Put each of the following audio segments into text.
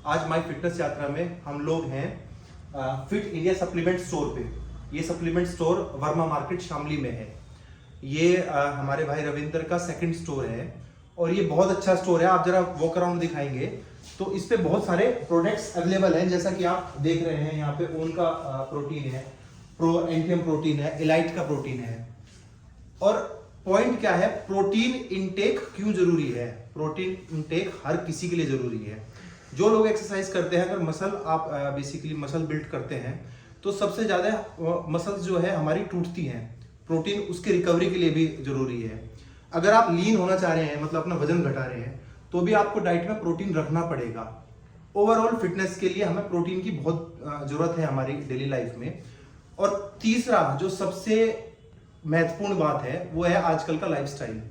आज my fitness यात्रा में हम लोग हैं फिट इंडिया सप्लीमेंट स्टोर पे। ये supplement store Verma market Shamli में है। ये हमारे भाई रविंदर का सेकंड स्टोर है और ये बहुत अच्छा स्टोर है। आप जरा वॉक अराउंड दिखाएंगे तो इस पे बहुत सारे प्रोडक्ट्स अवेलेबल हैं, जैसा कि आप देख रहे हैं। यहाँ पे ओन का प्रोटीन है, प्रो एंटियम प्रोटीन है, एलाइट का प्रोटीन है। और पॉइंट क्या है, प्रोटीन इनटेक क्यों जरूरी है? प्रोटीन इनटेक हर किसी के लिए जरूरी है। जो लोग एक्सरसाइज करते हैं, अगर मसल आप बेसिकली मसल बिल्ड करते हैं तो सबसे ज्यादा मसल्स जो है हमारी टूटती हैं। प्रोटीन उसके रिकवरी के लिए भी जरूरी है। अगर आप लीन होना चाह रहे हैं, मतलब अपना वजन घटा रहे हैं, तो भी आपको डाइट में प्रोटीन रखना पड़ेगा। ओवरऑल फिटनेस के लिए हमें प्रोटीन की बहुत जरूरत है हमारी डेली लाइफ में। और तीसरा जो सबसे महत्वपूर्ण बात है वो है आजकल का लाइफस्टाइल।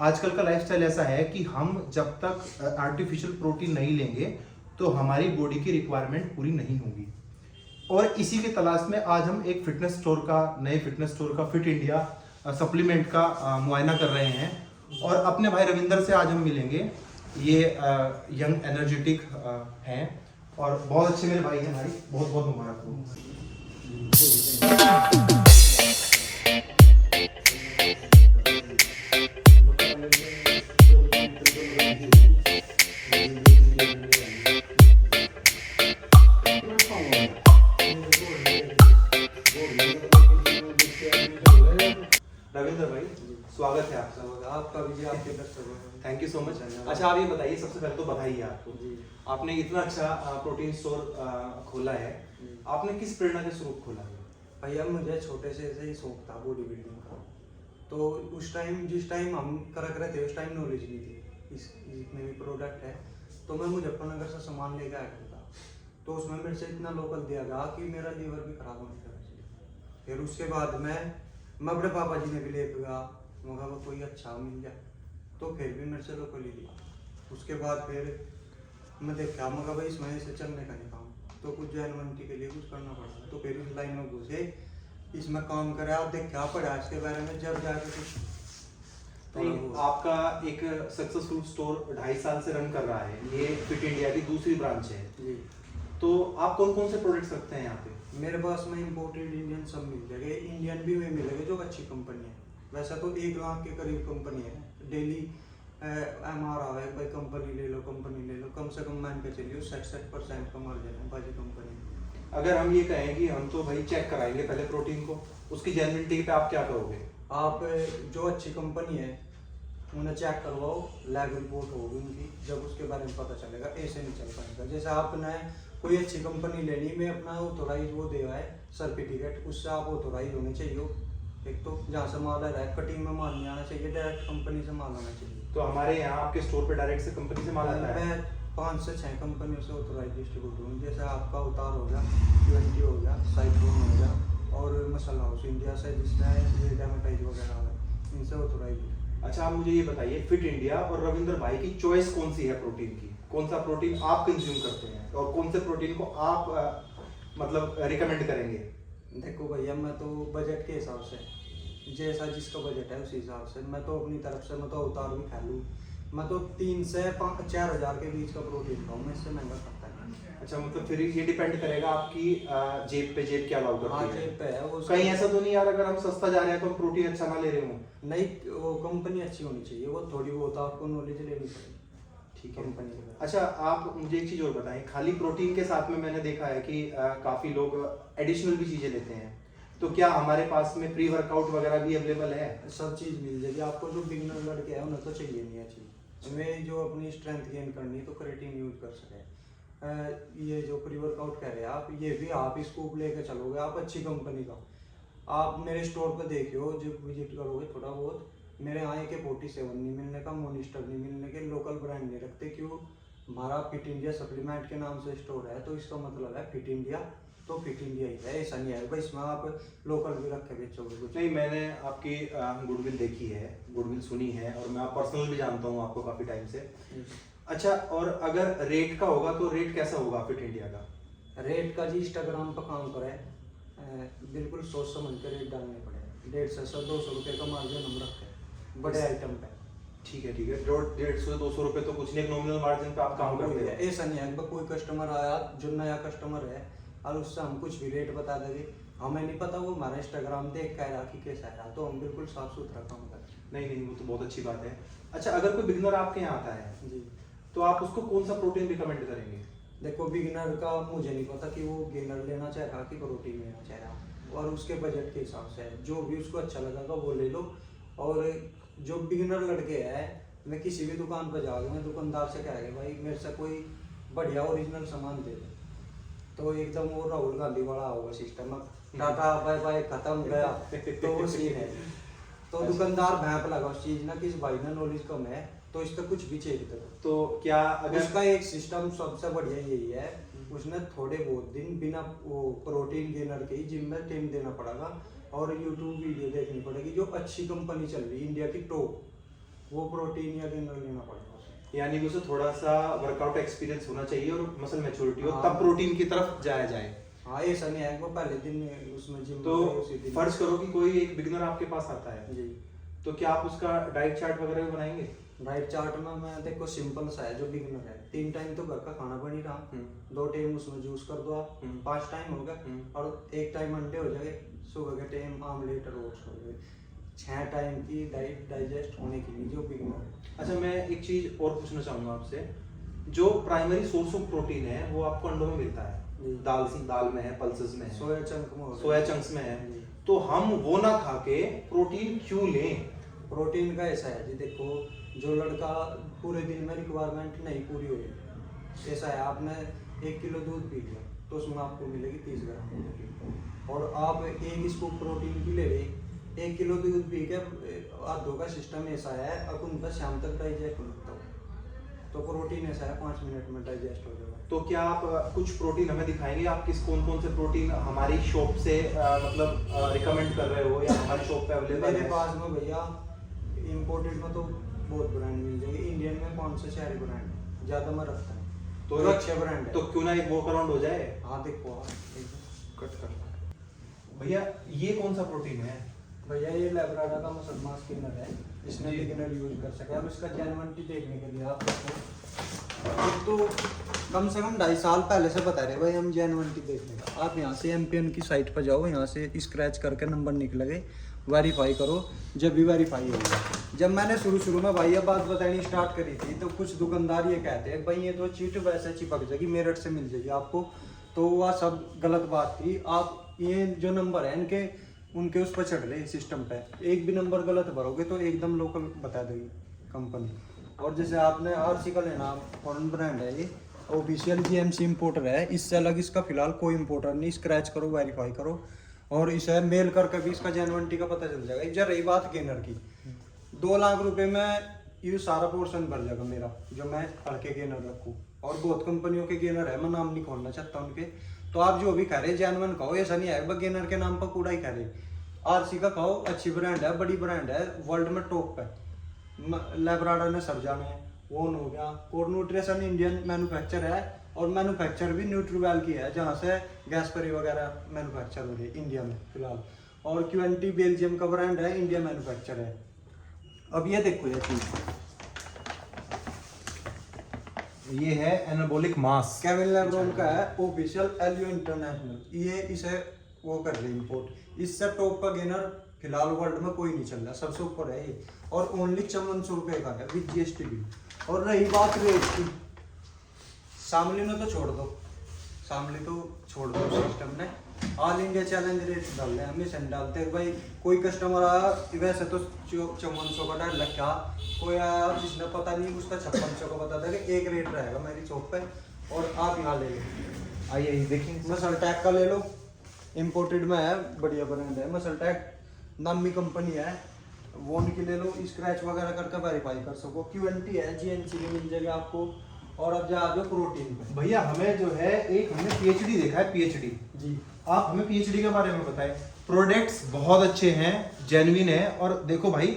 आजकल का लाइफस्टाइल ऐसा है कि हम जब तक आर्टिफिशियल प्रोटीन नहीं लेंगे तो हमारी बॉडी की रिक्वायरमेंट पूरी नहीं होगी। और इसी की तलाश में आज हम एक फिटनेस स्टोर का, नए फिटनेस स्टोर का, फिट इंडिया सप्लीमेंट का मुआयना कर रहे हैं। और अपने भाई रविंदर से आज हम मिलेंगे। ये यंग एनर्जेटिक हैं और बहुत अच्छे मेरे भाई हैं। भाई बहुत बहुत मुबारक हो। रविंदर भाई, स्वागत है आपका भी जी, आपके दर्शकों का। Thank you so much. अच्छा, आप ये बताइए, सबसे पहले तो बधाई है आपको। आपने इतना अच्छा प्रोटीन स्टोर खोला है। आपने किस प्रेरणा के स्रोत खोला है? भैया मुझे छोटे से ऐसे ही शौक था बॉडी बिल्डिंग का। तो उस टाइम, जिस टाइम हम कर रहे थे, उस टाइम नॉलेज नहीं थी इस जितने भी प्रोडक्ट है। तो मैं मुजफ्फरनगर से सामान लेके आया करता, तो उसमें मेरे से इतना लोकल दिया गया कि मेरा लीवर भी खराब होने लगा। फिर उसके बाद मैं अपने पापा जी ने भी ले गया, मगर वो कोई अच्छा मिल जाए तो फिर भी मेरे से लोकल ही लिया। उसके बाद फिर मैं देखा, मगर भाई इसमें से चलने का नहीं काम, तो कुछ जेन्युइनिटी के लिए कुछ करना पड़ा। तो फिर इस लाइन में घुसे, इसमें काम करे, आप देखा पड़ा इसके बारे में, जब जाके कुछ नहीं, आपका एक सक्सेसफुल स्टोर 2.5 साल से रन कर रहा है। ये फिट इंडिया की दूसरी ब्रांच है जी। तो आप कौन कौन से प्रोडक्ट्स रखते हैं यहाँ पे? मेरे पास में इम्पोर्टेड इंडियन सब मिल जाएंगे, इंडियन भी में मिलेंगे जो अच्छी कंपनी है। वैसा तो 1 लाख के करीब कंपनी है। डेली MR आवे, भाई कंपनी ले लो, कंपनी ले लो, कम से कम मान के चलिए 60% का मार्जिन है बाजी कंपनी। अगर हम ये कहें कि हम तो भाई चेक कराएंगे पहले प्रोटीन को, उसकी जेन्युइनिटी पे आप क्या करोगे? आप जो अच्छी कंपनी है उन्हें चेक करवाओ, लैब रिपोर्ट होगी उनकी, जब उसके बारे में पता चलेगा। ऐसे नहीं चल पाएगा। जैसे आपने कोई अच्छी कंपनी लेनी में अपना ऑथोराइज वो दे है सर्टिफिकेट, उससे आप ऑथोराइज होने चाहिए। एक तो जहाँ से माल आ रहा है, कटिंग में माल नहीं आना चाहिए, डायरेक्ट कंपनी से माल आना चाहिए। तो हमारे यहाँ आपके स्टोर पे डायरेक्ट से कंपनी से माल आता है? मैं 5 से 6 कंपनियों से ऑथोराइज डिस्ट्रीब्यूटर हूँ। जैसे आपका उतार हो गया, 20 हो गया, साइक्लोन हो गया, और मसाला हाउस इंडिया से जिसमें ये डायमेटाइज वगैरह है, इनसे ऑथोराइज है। अच्छा, आप मुझे ये बताइए, फिट इंडिया और रविंदर भाई की चॉइस कौन सी है प्रोटीन की? कौन सा प्रोटीन आप कंज्यूम करते हैं और कौन से प्रोटीन को आप मतलब रिकमेंड करेंगे? देखो भैया, मैं तो बजट के हिसाब से, जैसा जिसका बजट है उसी हिसाब से मैं तो अपनी तरफ से, मैं तो अवतार भी खा लूँ। मैं तो 3 से 4 हज़ार के बीच का प्रोटीन खाऊँ, मैं इससे महंगा खाता है। अच्छा, मतलब फिर ये डिपेंड करेगा आपकी जेब पे, जेब क्या अलाउ करती हाँ, है। जेब पे है वो। कहीं ऐसा तो नहीं यार, अगर हम सस्ता जा रहे हैं तो हम प्रोटीन अच्छा ना ले रहे हों? नहीं, वो कंपनी अच्छी होनी चाहिए, वो थोड़ी बहुत आपको नॉलेज लेनी पड़ेगी। ठीक है कंपनी के। अच्छा, आप मुझे एक चीज़ और बताएं, खाली प्रोटीन के साथ में मैंने देखा है कि काफ़ी लोग एडिशनल भी चीज़ें लेते हैं। तो क्या हमारे पास में प्री वर्कआउट वगैरह भी अवेलेबल है? सब चीज़ मिल जाएगी आपको। जो बिगिनर लड़के हैं उन्हें तो चाहिए नहीं है चीज़। हमें जो अपनी स्ट्रेंथ गेन करनी है तो क्रेटीन यूज कर सके। ये जो प्री वर्कआउट कह रहे हैं आप, ये भी आप स्कूप लेके चलोगे, आप अच्छी कंपनी का। आप मेरे स्टोर पर देखियो, जब विजिट करोगे थोड़ा बहुत, मेरे यहाँ AK-47 नहीं मिलने का, मोनिस्टर नहीं मिलने के, लोकल ब्रांड नहीं रखते। क्यों? हमारा फिट इंडिया सप्लीमेंट के नाम से स्टोर है, तो इसका मतलब है फिट इंडिया, तो फिट इंडिया ही है। ऐसा नहीं है भाई इसमें आप लोकल भी रख के बेचोगे कुछ नहीं, मैंने आपकी गुडविल देखी है, गुडविल सुनी है, और मैं आप पर्सनल भी जानता हूँ आपको काफ़ी टाइम से। अच्छा, और अगर रेट का होगा तो रेट कैसा होगा फिट इंडिया का? रेट का जी, इंस्टाग्राम पर काम करे, बिल्कुल सोच समझ कर रेट डालने पड़े। 150 से 200 रुपये का मार्जिन हम रखे बड़े आइटम पे। ठीक है 150 से 200 रुपए तो कुछ नहीं, एक नॉमिनल मार्जिन पे आप काम करते हो। ऐसा नहीं है कि कोई कस्टमर आया जो नया कस्टमर है और उससे हम कुछ भी रेट बता देंगे, हमें नहीं पता वो हमारा इंस्टाग्राम देख कर आया कि कैसा है, तो हम बिल्कुल साफ सुथरा काम करते नहीं वो तो बहुत अच्छी बात है। अच्छा, अगर कोई बिगिनर आपके यहाँ आता है हैं जी। तो आप उसको कौन सा प्रोटीन रिकमेंड करेंगे? देखो बिगिनर का मुझे नहीं पता कि वो गेनर लेना चाह रहा कि प्रोटीन लेना चाह रहा, और उसके बजट के हिसाब से है, जो भी उसको अच्छा लगेगा वो ले लो। और जो बिगिनर लड़के हैं, मैं किसी भी दुकान पर जाऊँगा, मैं दुकानदार से कहेंगे भाई मेरे से कोई बढ़िया ओरिजिनल सामान दे दे, तो एकदम वो राहुल गांधी वाला होगा सिस्टम, टाटा बाय बाय खत्म गया, तो वो सीन है। तो दुकानदार भैंप लगा उस चीज ना कि इस भाई ने नॉलेज कम है तो इसका कुछ भी चेक दो। तो क्या अगर उसका एक सिस्टम सबसे बढ़िया यही है, उसने थोड़े बहुत दिन बिना वो प्रोटीन गेनर के ही जिम में टाइम देना पड़ेगा और यूट्यूब वीडियो देखनी पड़ेगी जो अच्छी कंपनी चल रही है इंडिया की टॉप, वो प्रोटीन या गेनर लेना पड़ेगा उसे। यानी कि उसे थोड़ा सा वर्कआउट एक्सपीरियंस होना चाहिए और मसल मैच्योरिटी हो, हाँ। तब प्रोटीन की तरफ जाया जाए। हाँ ऐसा नहीं है वो पहले दिन में उसमें जिम तो में उसी दिन। फर्ज करो कि कोई एक बिगिनर आपके पास आता है, जी। तो क्या आप उसका डाइट चार्ट वगैरह भी बनाएंगे? डाइट चार्ट में मैं देखो सिंपल सा है, जो बिगिनर है 3 टाइम तो घर का खाना बन ही रहा, 2 टाइम उसमें जूस कर दो आप, 5 टाइम हो गया, और 1 टाइम अंडे हो जाए, सुबह के टाइम आमलेट और ओट्स हो गए, 6 टाइम की डाइट डाइजेस्ट होने के लिए जो बिगिनर है। अच्छा, मैं एक चीज और पूछना चाहूंगा आपसे, जो प्राइमरी सोर्स ऑफ प्रोटीन है वो आपको अंडों में मिलता है, जी। दाल में है, पल्सेस में है, सोया चंक में हो गया। सोया चंक्स में है, जी। तो हम वो ना खा के प्रोटीन क्यों लें? प्रोटीन का ऐसा है जी, देखो जो लड़का पूरे दिन में रिक्वायरमेंट नहीं पूरी हुई, ऐसा है आपने 1 किलो दूध पी लिया तो उसमें आपको मिलेगी 30 ग्राम प्रोटीन, और आप एक स्कूप प्रोटीन की ले रहे, 1 किलो दूध पी के आधों का सिस्टम ऐसा है अपन का शाम तक डाइजेस्ट होता है, तो प्रोटीन ऐसा है 5 मिनट में डाइजेस्ट हो जाएगा। तो क्या आप कुछ प्रोटीन हमें दिखाएंगे, आप कौन कौन से प्रोटीन हमारी शॉप से मतलब रिकमेंड कर रहे हो या हमारी शॉप पे अवेलेबल मेरे है? पास में भैया इम्पोर्टेड में तो बहुत ब्रांड मिल जाएंगे, इंडियन में 5 से 4 ब्रांड ज़्यादा मैं रखता हूँ, तो जो अच्छे ब्रांड है। तो क्यों ना एक वॉक अराउंड हो जाए? हाँ देखो आप एकदम कट कर भैया, ये कौन सा प्रोटीन है? भैया ये लेब्राडा का मुसलमान स्किनर है, इसमें जी। बिगिनर यूज कर सके। अब इसका जेन्युइनिटी देखने के लिए आप देखो, तो कम से कम 2.5 साल पहले से बता रहे भाई हम जेन्युइनिटी देखने का। आप यहाँ से एमपीएन की साइट पर जाओ, यहाँ से स्क्रैच करके नंबर निकलेगा, वेरीफाई करो, जब भी वेरीफाई होगा। जब मैंने शुरू में भाई ये बात बतानी स्टार्ट करी थी तो कुछ दुकानदार ये कहते हैं भाई ये तो चीट वैसे चिपक जाएगी, मेरठ से मिल जाएगी आपको, तो वह सब गलत बात थी। आप ये जो नंबर है इनके उनके उस पर चढ़ रहे सिस्टम पे, एक भी नंबर गलत भरोगे तो एकदम लोकल बता देगी कंपनी। और जैसे आपने आरसी का लेना, फॉरेन ब्रांड है ये, ऑफिशियल जीएमसी इंपोर्टर है, इससे अलग इसका फिलहाल कोई इंपोर्टर नहीं। स्क्रैच करो, वेरीफाई करो, और इसे मेल करके भी इसका जेन्युइनिटी का पता चल जाएगा। जब रही बात गेनर की, 2 लाख रुपए में ये सारा पोर्शन भर जाएगा मेरा, जो मैं हल्के गेनर रखूँ। और बहुत कंपनियों के गेनर है, मैं नाम नहीं खोलना चाहता उनके, तो आप जो भी खा रहे जेन्युइन खाओ, ऐसा नहीं है गेनर के नाम पर कूड़ा ही खा रहे। आरसी का खाओ, अच्छी ब्रांड है, बड़ी ब्रांड है, वर्ल्ड में टॉप पे। लेब्राडा ने सब जाने हैं, वोन हो गया, और न्यूट्रिशन इंडियन मैन्युफैक्चर है, और मैन्युफैक्चर भी न्यूट्रीवेल की है, जहाँ से गैसपरी वगैरह मैन्युफैक्चर हो रही है इंडिया में फिलहाल। और क्यूएनटी बेल्जियम का ब्रांड है, इंडिया मैन्युफैक्चर है। अब ये देखो ये चीज़, ये है एनाबॉलिक मास, केविन लेब्रॉन का है, ऑफिशियल एलयू इंटरनेशनल, ये इसे वो कर रही इंपोर्ट। इससे टॉप का गेनर फिलहाल वर्ल्ड में कोई नहीं चल रहा, सबसे ऊपर है ये, और ओनली 5400 रुपये का है विद जीएसटी भी। और रही बात रेट की, शामली ने तो छोड़ दो, शामली तो छोड़ दो सिस्टम ने, ऑल इंडिया चैलेंज रेट डाल रहे हैं, हमेशा डालते हैं भाई। कोई कस्टमर आया वैसे तो 5400 का डाल रखा, कोई आया जिसने पता नहीं उसका 5600 का बता देगा, एक रेट रहेगा मेरी शॉप पे। और आप यहाँ ले लो, आइए देखें, मसल टैग का ले लो, इम्पोर्टेड में है, बढ़िया ब्रांड है मसल टैग, नामी कंपनी है। वोन की ले लो, स्क्रैच वगैरह करके वेरीफाई कर सको। क्यूएनटी है, जीएनसी भी मिल जाएगा आपको। और अब जा दो प्रोटीन पे। भैया हमें जो है एक हमने पीएचडी देखा है, पीएचडी जी, आप हमें पीएचडी के बारे में बताएं। प्रोडक्ट्स बहुत अच्छे हैं, जेन्युइन है, और देखो भाई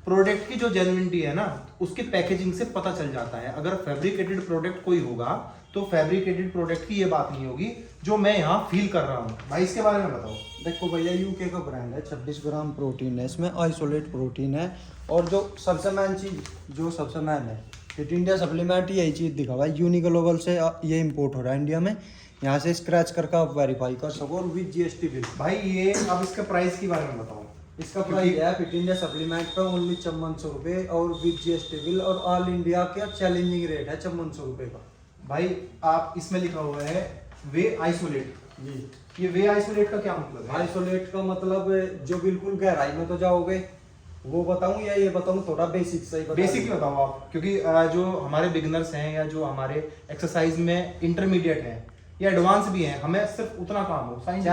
प्रोडक्ट की जो जेन्युइनिटी है ना, उसके पैकेजिंग से पता चल जाता है। अगर फैब्रिकेटेड प्रोडक्ट कोई होगा तो फैब्रिकेटेड प्रोडक्ट की ये बात नहीं होगी जो मैं यहाँ फील कर रहा हूँ। भाई इसके बारे में बताओ। देखो भैया यूके का ब्रांड है, 26 ग्राम प्रोटीन है इसमें, आइसोलेट प्रोटीन है। और जो सबसे मेन चीज़, जो सबसे मेन है, फिट इंडिया सप्लीमेंट यही चीज़ दिखा हुआ है, यूनिक ग्लोबल से ये इंपोर्ट हो रहा है इंडिया में। यहाँ से स्क्रैच करके आप वेरीफाई कर सको और विद GST बिल। भाई ये अब इसके प्राइस के बारे में बताओ। इसका प्राइस है फिट इंडिया सप्लीमेंट का ओनली 5400 रुपये और विद GST बिल, और ऑल इंडिया का चैलेंजिंग रेट है 5400 रुपये का। भाई आप इसमें लिखा हुआ है वे आइसोलेट जी, ये वे आइसोलेट का क्या मतलब है? आइसोलेट का मतलब जो बिल्कुल गहराई में तो जाओगे वो बताऊं या ये बताऊं, थोड़ा बेसिक सही बता बेसिक ही बताओ आप, क्योंकि जो हमारे बिगिनर्स हैं या जो हमारे एक्सरसाइज में इंटरमीडिएट हैं या एडवांस भी हैं, हमें सिर्फ उतना काम हो। साइंस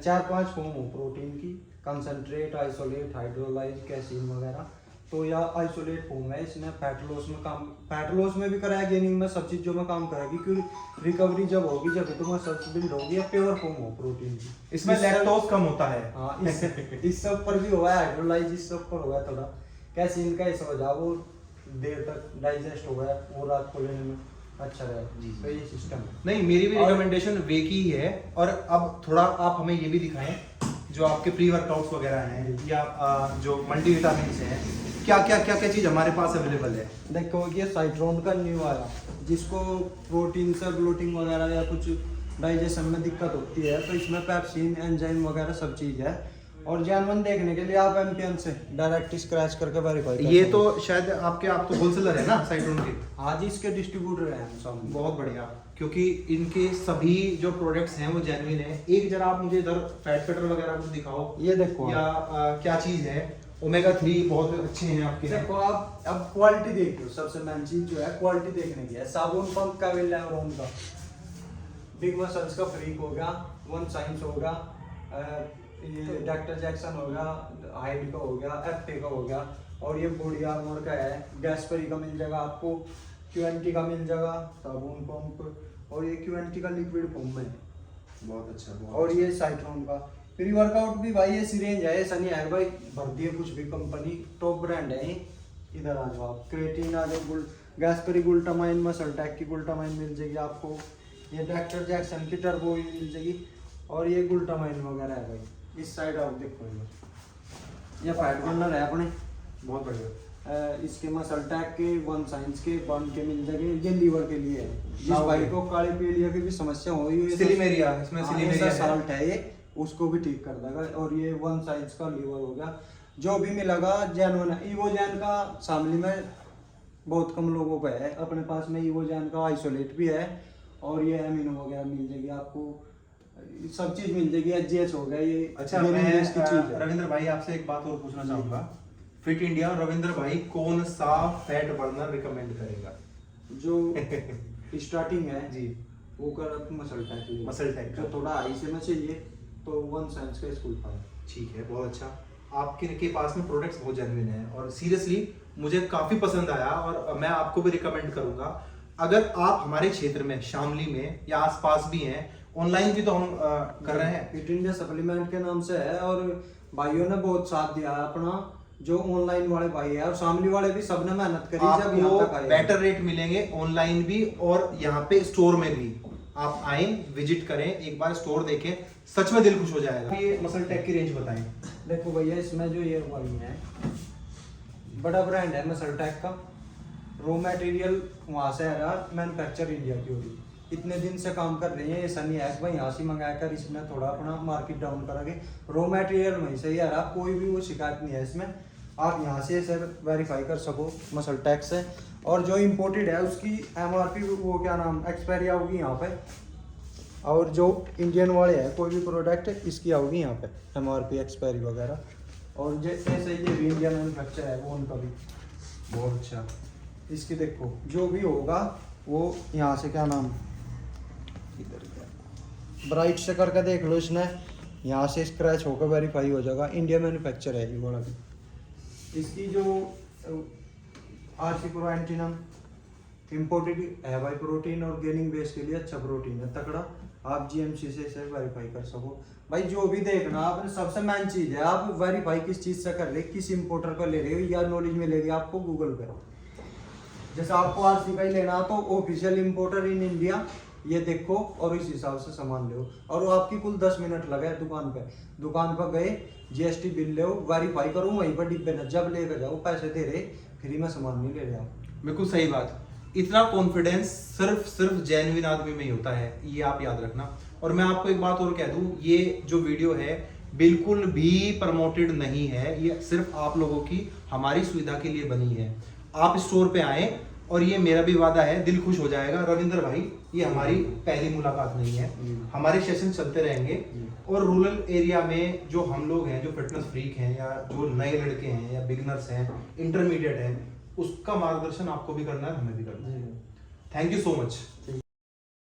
चार पांच फॉर्म हो प्रोटीन की, कंसंट्रेट, आइसोलेट, हाइड्रोलाइज, कैसीन वगैरह। तो या आइसोलेट फॉर्म है, इसने फैट लॉस में काम, फैट लॉस में भी कराया, गेनिंग में, सब चीज़ों में काम करेगी। क्योंकि रिकवरी जब होगी जब तुम्हारा सब्स बिल्ड होगी, या प्योर फॉर्म हो प्रोटीन की, इसमें लैक्टोज कम होता है। हाँ इस सब पर भी हुआ है, हाइड्रोलाइज इस सब पर हुआ है थोड़ा। कैसीन का ऐसा हो जाए वो देर तक डाइजेस्ट हो गया, वो रात को लेने में अच्छा रहे जी। तो ये सिस्टम है। नहीं, मेरी भी रिकमेंडेशन वे की ही है। और अब थोड़ा आप हमें ये भी दिखाएं जो आपके प्री वर्कआउट्स वगैरह हैं या जो मल्टीविटामिन्स हैं, क्या क्या चीज़ हमारे पास अवेलेबल है। देखो ये साइट्रोन का न्यू आया, जिसको प्रोटीन से ब्लोटिंग वगैरह या कुछ डाइजेशन में दिक्कत होती है, तो इसमें पेप्सिन, एंजाइम वगैरह सब चीज़ है। और जानवन देखने के लिए आप एमपीएन से डायरेक्ट स्क्रैच करके वेरीफाई। ये तो शायद आप तो होलसेलर है ना साइट्रोन के? हाँ जी, इसके डिस्ट्रीब्यूटर हैं हम सब। बहुत बढ़िया, क्योंकि इनके सभी जो प्रोडक्ट्स हैं वो जेन्युइन है। एक जरा आप मुझे इधर फैट कटर वगैरह कुछ दिखाओ। ये देखो या क्या चीज़ है, ओमेगा 3 बहुत अच्छे हैं आपके। देखो आप अब क्वालिटी देख लो, सबसे मेन चीज जो है क्वालिटी देखने की है। साबुन पंप का मिल रहा है रोम का, बिग मसल्स का फ्रीक होगा, वन साइंस होगा, ये डॉक्टर जैक्सन होगा, हाइड का हो गया, एफटे का हो गया, और ये बॉडी आर्मर का है, गैस्परी का मिल जाएगा आपको, क्यूएनटी का मिल जाएगा साबुन पंप, और ये क्यूएनटी का लिक्विड पंप है। बहुत अच्छा। और ये साइट्रोन का प्री वर्कआउट भी भाई, ये सिरेंज है, ऐसा नहीं है भाई भर दिए कुछ भी, कंपनी टॉप ब्रांड है। इधर आ जाओ आप, क्रेटीन आ जाओ, गैस्परी ग्लूटामाइन, मसल टैक की ग्लूटामाइन मिल जाएगी आपको, ये डॉक्टर जैक्सन की टर्बो भी मिल जाएगी, और ये ग्लूटामाइन वगैरह है भाई। इस साइड आप देखो, ये फैट बर्नर है अपने, बहुत बढ़िया। इसके मसल टैक के, वन साइंस के, बर्न के मिल जाएंगे। ये लीवर के लिए है, जिस भाई को काले पीलिया की भी समस्या हो रही है, सिलीमेरिया, इसमें सिलीमेरिया साल्ट है ये, उसको भी ठीक कर देगा। और ये वन साइज का लीवर हो गया, जो भी मिलेगा जेन्युइन है। इवोजैन का शामली में बहुत कम लोगों को है, अपने पास में इवोजैन का आइसोलेट भी है, और ये एमिनो वगैरह मिल जाएगी आपको, सब चीज मिल जाएगी। एचजीएच हो गया ये। अच्छा, मैं रविंद्र भाई आपसे एक बात और पूछना चाहूंगा। फिट इंडिया रविंद्र भाई कौन सा फैट बर्नर रिकमेंड करेगा? जो स्टार्टिंग है जी, वो कर मसल टैक, मसल टैक जो थोड़ा हाई से में चाहिए तो वन साइंस का स्कूल पर। ठीक है, बहुत अच्छा। आपके के पास में प्रोडक्ट्स बहुत जेन्युइन है और सीरियसली मुझे काफ़ी पसंद आया, और मैं आपको भी रिकमेंड करूंगा। अगर आप हमारे क्षेत्र में शामली में या आसपास भी हैं, ऑनलाइन भी तो हम कर रहे हैं, फिट इंडिया सप्लीमेंट के नाम से है, और भाइयों ने बहुत साथ दिया है अपना, जो ऑनलाइन वाले भाई है और शामली वाले भी, सबने मेहनत करी। जब यहाँ तक आए बेटर रेट मिलेंगे ऑनलाइन भी और यहाँ पे स्टोर में भी। आप आए, विजिट करें, एक बार स्टोर देखें, सच में दिल खुश हो जाएगा। ये मसल टैक की रेंज बताएं। देखो भैया, इसमें जो ये वाली है, बड़ा ब्रांड है मसल टैक का, रॉ मटेरियल वहाँ से आ रहा, मैन्युफैक्चर इंडिया की होगी। इतने दिन से काम कर रही है, ऐसा नहीं है भाई यहाँ से मंगा कर इसमें थोड़ा अपना मार्केट डाउन करेंगे। रॉ मटेरियल वहीं से ही आ रहा, कोई भी वो शिकायत नहीं है इसमें। आप यहाँ से सर वेरीफाई कर सको मसल टैक से। और जो इम्पोर्टेड है उसकी एमआरपी, वो क्या नाम, एक्सपायरी होगी यहाँ पे। और जो इंडियन वाले हैं कोई भी प्रोडक्ट, इसकी आओगी यहाँ पे एमआरपी, एक्सपायरी वगैरह। और जैसे ये भी इंडियन मैन्युफैक्चर है वो, उनका भी बहुत अच्छा। इसकी देखो जो भी होगा वो यहाँ से क्या नाम, इधर ब्राइट से करके देख लो, इसने यहाँ से स्क्रैच होकर वेरीफाई हो जाएगा, इंडिया मैन्युफैक्चर है ये वाला भी। इसकी जो आर्सिप्रोएंटिनम इम्पोर्टेड है भाई, प्रोटीन और गेनिंग बेस के लिए अच्छा प्रोटीन है तकड़ा। आप जीएमसी से इसे वेरीफाई कर सको भाई। जो भी देखना आपने, सबसे मेन चीज़ है, आप वेरीफाई किस चीज़ से कर रहे, किस इम्पोर्टर का ले रहे हो, या नॉलेज मिलेगी आपको गूगल पे। जैसे आपको आरसी का ही लेना तो ऑफिशियल इंपोर्टर इन इंडिया ये देखो और इस हिसाब से सामान लो। और वो आपकी कुल 10 मिनट लगे दुकान पर गए, जीएसटी बिल ले, वेरीफाई करो, वहीं पर डिब्बे न जब लेकर जाओ, पैसे दे रहे, फ्री में सामान नहीं ले जाओ। बिल्कुल सही बात। इतना कॉन्फिडेंस सिर्फ जेन्युइन आदमी में ही होता है, ये आप याद रखना। और मैं आपको एक बात और कह दूं, ये जो वीडियो है बिल्कुल भी प्रमोटेड नहीं है, ये सिर्फ आप लोगों की हमारी सुविधा के लिए बनी है। आप स्टोर पे आए और ये मेरा भी वादा है, दिल खुश हो जाएगा। रविंद्र भाई, ये हमारी पहली मुलाकात नहीं है, हमारे सेशन चलते रहेंगे। और रूरल एरिया में जो हम लोग हैं, जो फिटनेस फ्रीक हैं या जो नए लड़के हैं या बिगनर्स हैं, इंटरमीडिएट हैं, उसका मार्गदर्शन आपको भी करना है, हमें भी करना है। Thank you so much.